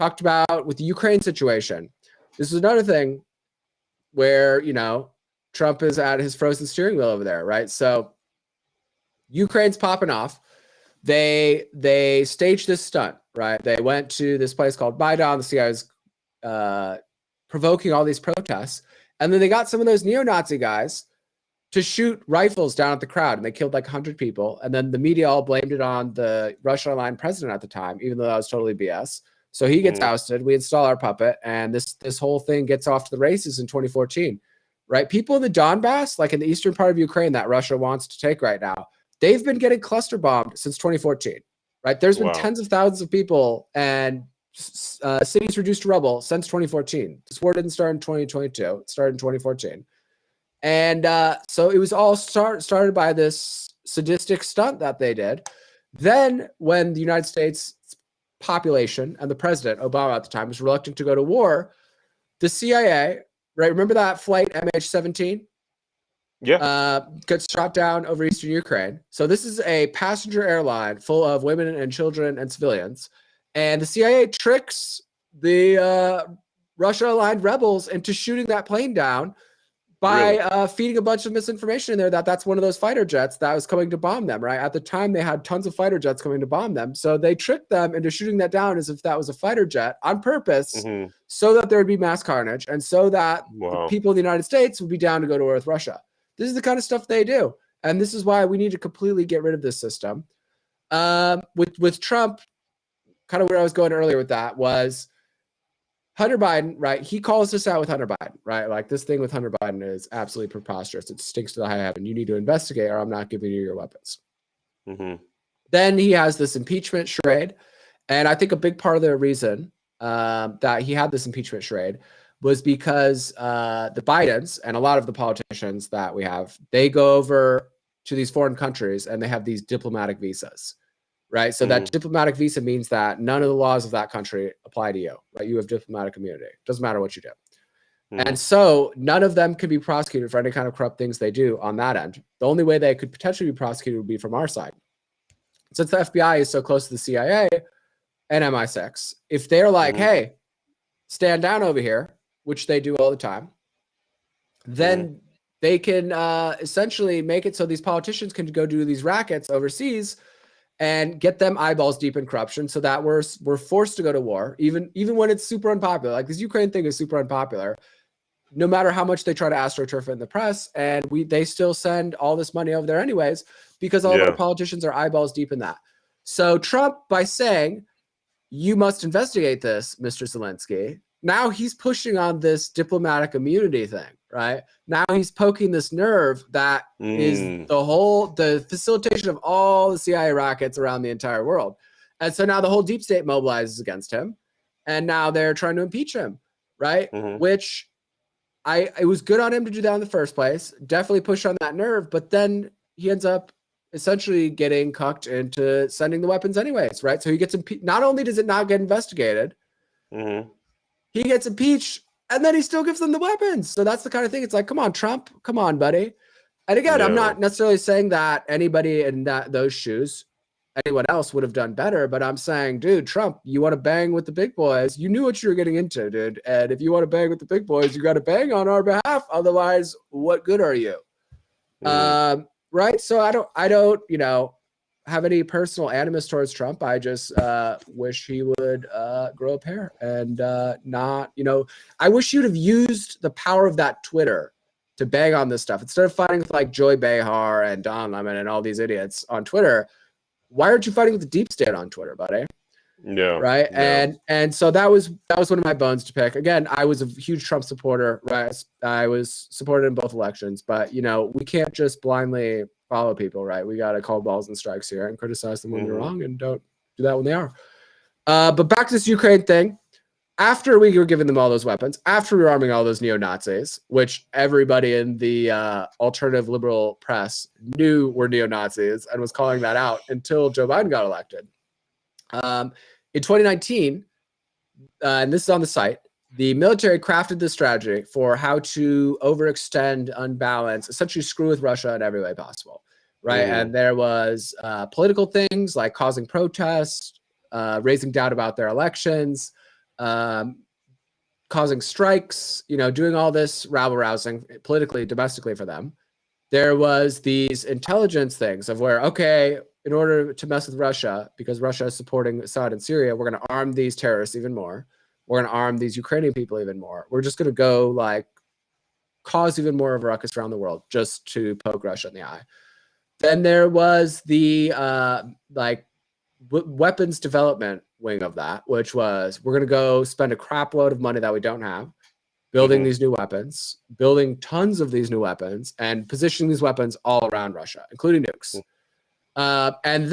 talked about with the Ukraine situation. This is another thing where, you know, Trump is at his frozen steering wheel over there, right? So Ukraine's popping off. They staged this stunt, right? They went to this place called Maidan. The CIA was provoking all these protests. And then they got some of those neo-Nazi guys to shoot rifles down at the crowd, and they killed like 100 people. And then the media all blamed it on the Russian-aligned president at the time, even though that was totally BS. So he gets ousted. We install our puppet, and this whole thing gets off to the races in 2014, right? People in the Donbass, like in the eastern part of Ukraine that Russia wants to take right now, they've been getting cluster bombed since 2014, right? There's been tens of thousands of people and cities reduced to rubble since 2014. This war didn't start in 2022. It started in 2014. And so it was all started by this sadistic stunt that they did. Then when the United States population and the president, Obama at the time, was reluctant to go to war, the CIA, right? Remember that flight MH17? Yeah. Gets shot down over eastern Ukraine. So this is a passenger airline full of women and children and civilians. And the CIA tricks the Russia-aligned rebels into shooting that plane down by feeding a bunch of misinformation in there that's one of those fighter jets that was coming to bomb them, right? At the time, they had tons of fighter jets coming to bomb them. So they tricked them into shooting that down as if that was a fighter jet on purpose so that there would be mass carnage and so that the people in the United States would be down to go to war with Russia. This is the kind of stuff they do. And this is why we need to completely get rid of this system. With Trump, kind of where I was going earlier with that was Hunter Biden, right? He calls this out with Hunter Biden, right? Like this thing with Hunter Biden is absolutely preposterous. It stinks to the high heaven. You need to investigate or I'm not giving you your weapons. Then he has this impeachment charade. And I think a big part of the reason that he had this impeachment charade was because the Bidens and a lot of the politicians that we have, they go over to these foreign countries and they have these diplomatic visas, right? So that diplomatic visa means that none of the laws of that country apply to you, right? You have diplomatic immunity. Doesn't matter what you do. And so none of them could be prosecuted for any kind of corrupt things they do on that end. The only way they could potentially be prosecuted would be from our side. Since the FBI is so close to the CIA and MI6, if they're like, hey, stand down over here, which they do all the time, then they can essentially make it so these politicians can go do these rackets overseas and get them eyeballs deep in corruption so that we're forced to go to war, even when it's super unpopular. Like this Ukraine thing is super unpopular, no matter how much they try to astroturf it in the press, and they still send all this money over there anyways because all of our politicians are eyeballs deep in that. So Trump, by saying, you must investigate this, Mr. Zelensky, now he's pushing on this diplomatic immunity thing, right? Now he's poking this nerve that is the facilitation of all the CIA rackets around the entire world. And so now the whole deep state mobilizes against him. And now they're trying to impeach him, right? Which it was good on him to do that in the first place. Definitely push on that nerve. But then he ends up essentially getting cucked into sending the weapons anyways, right? So he gets impeached. Not only does it not get investigated, he gets impeached, and then he still gives them the weapons. So that's the kind of thing. It's like, come on, Trump. Come on, buddy. And again, I'm not necessarily saying that anybody in those shoes, anyone else would have done better. But I'm saying, dude, Trump, you want to bang with the big boys. You knew what you were getting into, dude. And if you want to bang with the big boys, you got to bang on our behalf. Otherwise, what good are you? Right. So I don't, have any personal animus towards Trump. I just wish he would grow a pair and not, I wish you'd have used the power of that Twitter to bang on this stuff. Instead of fighting with like Joy Behar and Don Lemon and all these idiots on Twitter, why aren't you fighting with the deep state on Twitter, buddy? Yeah. Right. Yeah. And so that was one of my bones to pick. Again, I was a huge Trump supporter, right? I was supported in both elections, but we can't just blindly follow people, right? We got to call balls and strikes here and criticize them when they're wrong and don't do that when they are. But back to this Ukraine thing. After we were giving them all those weapons, after we were arming all those neo-Nazis, which everybody in the alternative liberal press knew were neo-Nazis and was calling that out until Joe Biden got elected. In 2019, and this is on the site, the military crafted this strategy for how to overextend, unbalance, essentially screw with Russia in every way possible, right? And there was political things like causing protests, raising doubt about their elections, causing strikes, doing all this rabble-rousing politically, domestically for them. There was these intelligence things of where, okay, in order to mess with Russia, because Russia is supporting Assad in Syria, we're going to arm these terrorists even more. We're going to arm these Ukrainian people even more. We're just going to go like cause even more of a ruckus around the world just to poke Russia in the eye. Then there was the weapons development wing of that, which was we're going to go spend a crap load of money that we don't have, building these new weapons, building tons of these new weapons, and positioning these weapons all around Russia, including nukes. And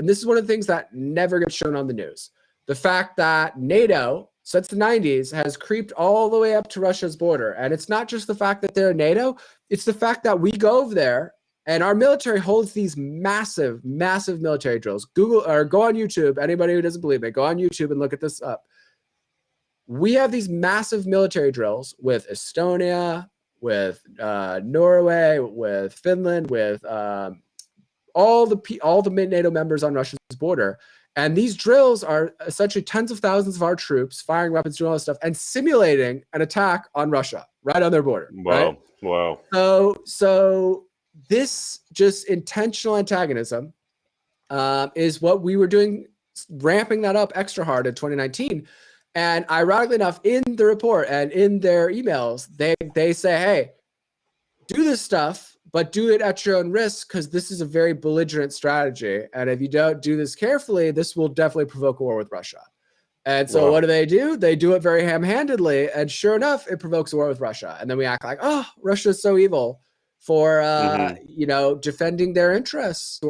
this is one of the things that never gets shown on the news, the fact that NATO, since the 90s, has creeped all the way up to Russia's border. And it's not just the fact that they're NATO, it's the fact that we go over there and our military holds these massive, massive military drills. Google or go on YouTube. Anybody who doesn't believe me, go on YouTube and look at this up. We have these massive military drills with Estonia, with Norway, with Finland, with all the NATO members on Russia's border. And these drills are essentially tens of thousands of our troops firing weapons, doing all this stuff, and simulating an attack on Russia right on their border. Wow. Right? Wow. So this just intentional antagonism is what we were doing, ramping that up extra hard in 2019. And ironically enough, in the report and in their emails, they say, hey, do this stuff, but do it at your own risk because this is a very belligerent strategy. And if you don't do this carefully, this will definitely provoke a war with Russia. And so what do? They do it very ham-handedly. And sure enough, it provokes a war with Russia. And then we act like, oh, Russia is so evil for, defending their interests.